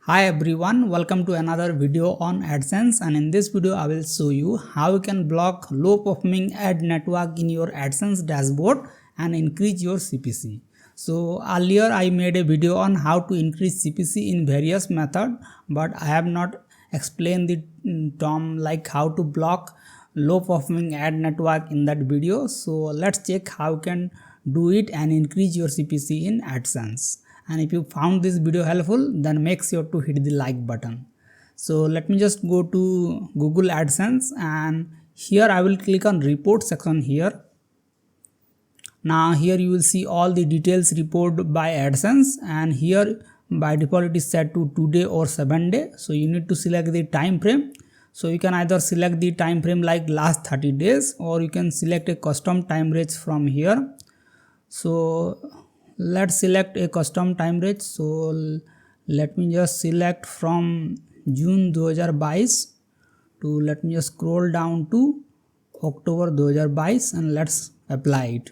Hi everyone, welcome to another video on AdSense, and in this video I will show you how you can block low performing ad network in your AdSense dashboard and increase your CPC. So earlier I made a video on how to increase CPC in various methods, but I have not explained the term like how to block low performing ad network in that video. So let's check how you can do it and increase your CPC in AdSense. And if you found this video helpful, then make sure to hit the like button. So let me just go to Google AdSense, and here I will click on report section here. Now here you will see all the details report by AdSense, and here by default it is set to today or 7 day. So you need to select the time frame. So you can either select the time frame like last 30 days, or you can select a custom time range from here. So let's select a custom time range. So let me just select from June 2022 to, let me just scroll down to October 2022 and let's apply it.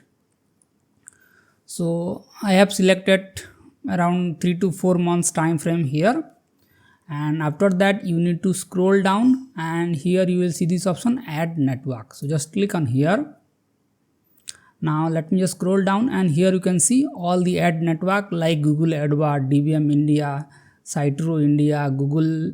So I have selected around 3 to 4 months time frame here, and after that you need to scroll down, and here you will see this option ad network. So just click on here. Now let me just scroll down, and here you can see all the ad network like Google AdWords, DBM India, Sitero India, Google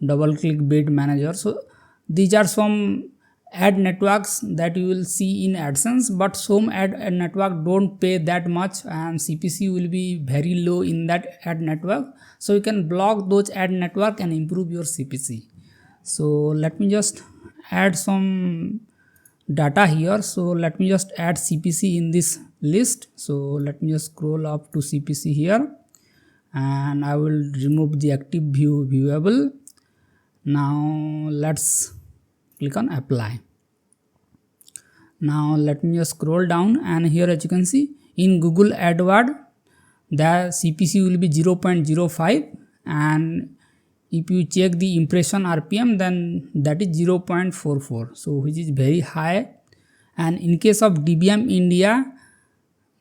double click bid manager. So these are some ad networks that you will see in AdSense, but some ad network don't pay that much and CPC will be very low in that ad network. So you can block those ad network and improve your CPC. So let me just add some data here. So let me just add CPC in this list. So let me just scroll up to CPC here, and I will remove the active view viewable. Now let's click on apply. Now let me just scroll down, and here as you can see in Google AdWords the CPC will be 0.05, and if you check the impression RPM, then that is 0.44, so which is very high. And in case of DBM India,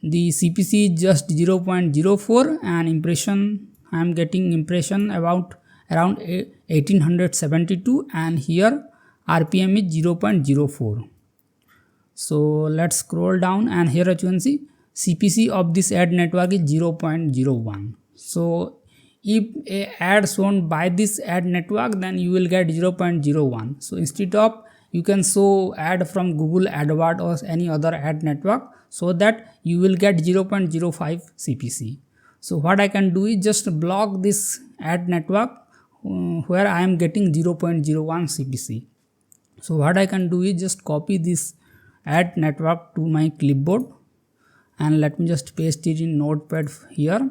the CPC is just 0.04, and impression, I am getting impression about around 1872, and here RPM is 0.04. So let's scroll down, and here as you can see CPC of this ad network is 0.01. So if a ad shown by this ad network, then you will get 0.01. So instead of you can show ad from Google AdWords or any other ad network, so that you will get 0.05 CPC. So what I can do is just block this ad network where I am getting 0.01 CPC. So what I can do is just copy this ad network to my clipboard, and let me just paste it in Notepad here.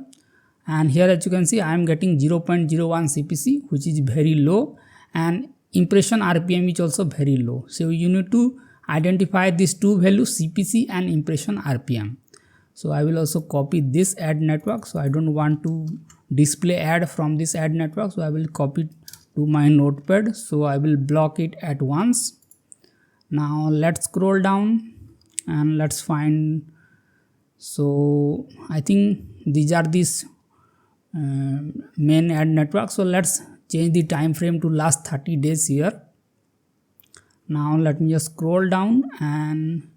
And here as you can see I am getting 0.01 CPC, which is very low, and impression RPM is also very low. So you need to identify these two values, CPC and impression RPM. So I will also copy this ad network. So I don't want to display ad from this ad network, so I will copy it to my Notepad. So I will block it at once. Now let's scroll down and let's find. So I think these are these main ad network. So let's change the time frame to last 30 days here. Now let me just scroll down, and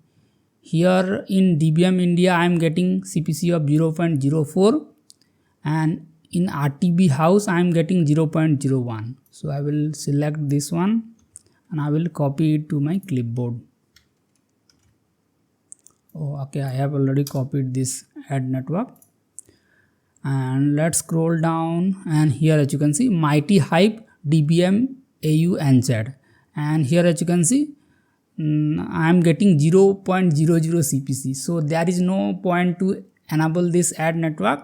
here in DBM India I am getting CPC of 0.04, and in RTB house I am getting 0.01. So I will select this one and I will copy it to my clipboard. Oh, okay, I have already copied this ad network. And let's scroll down, and here as you can see Mighty Hype DBM AU NZ, and here as you can see I am getting 0.00 CPC. So there is no point to enable this ad network.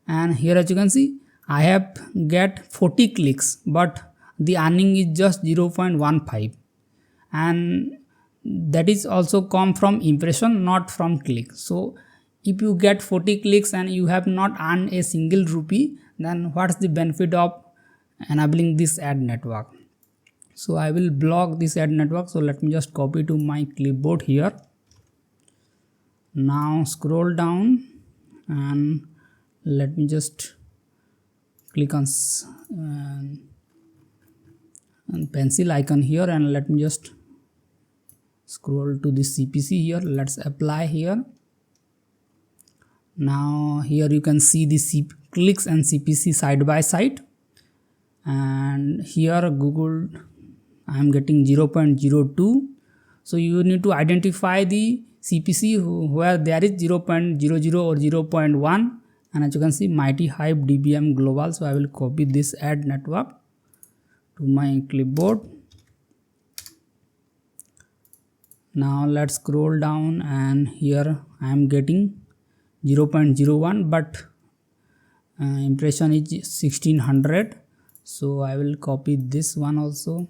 And here as you can see I have get 40 clicks, but the earning is just 0.15, and that is also come from impression, not from click. So if you get 40 clicks and you have not earned a single rupee, then what's the benefit of enabling this ad network? So I will block this ad network. So let me just copy to my clipboard here. Now scroll down and let me just click on pencil icon here, and let me just scroll to this CPC here. Let's apply here. Now here you can see the clicks and CPC side by side, and here Google I am getting 0.02. so you need to identify the CPC where there is 0.00 or 0.1, and as you can see Mighty Hive DBM Global. So I will copy this ad network to my clipboard. Now let's scroll down, and here I am getting 0.01, but impression is 1600. So I will copy this one also.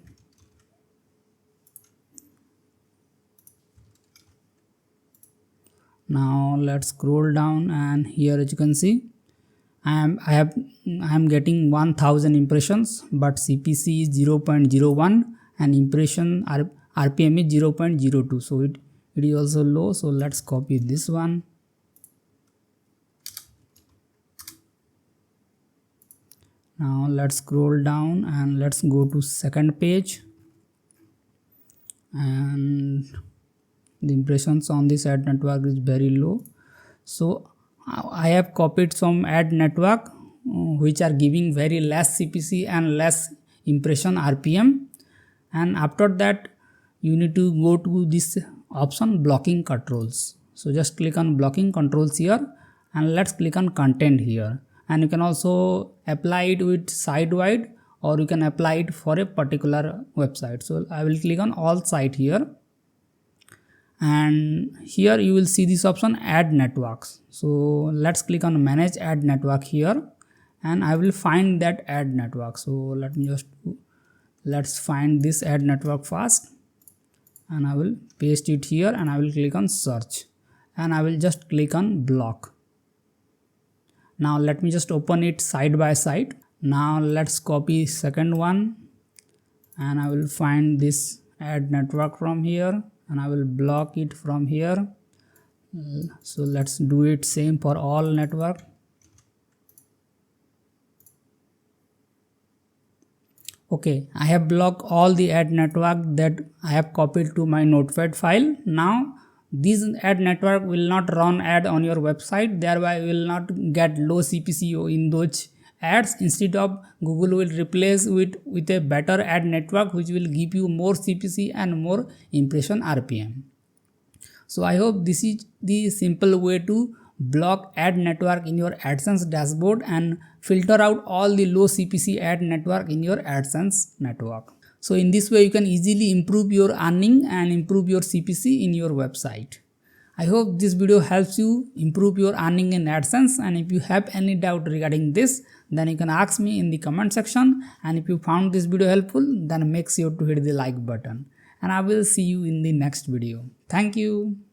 Now let's scroll down, and here as you can see I am getting 1000 impressions, but CPC is 0.01 and impression RPM is 0.02. so it is also low. So let's copy this one. Now let's scroll down, and let's go to second page, and the impressions on this ad network is very low. So I have copied some ad network which are giving very less CPC and less impression RPM, and after that you need to go to this option blocking controls. So just click on blocking controls here, and let's click on content here, and you can also apply it with site wide, or you can apply it for a particular website. So I will click on all site here, and here you will see this option add networks. So let's click on manage ad network here, and I will find that ad network. So let's find this ad network first, and I will paste it here, and I will click on search, and I will just click on block. Now let me just open it side by side. Now let's copy second one, and I will find this ad network from here, and I will block it from here. So let's do it same for all network. Okay, I have blocked all the ad network that I have copied to my notepad file. Now this ad network will not run ad on your website, thereby you will not get low CPC in those ads. Instead of, Google will replace with a better ad network which will give you more CPC and more impression RPM. So I hope this is the simple way to block ad network in your AdSense dashboard and filter out all the low CPC ad network in your AdSense network. So in this way you can easily improve your earning and improve your CPC in your website. I hope this video helps you improve your earning in AdSense, and if you have any doubt regarding this, then you can ask me in the comment section, and if you found this video helpful, then make sure to hit the like button, and I will see you in the next video. Thank you.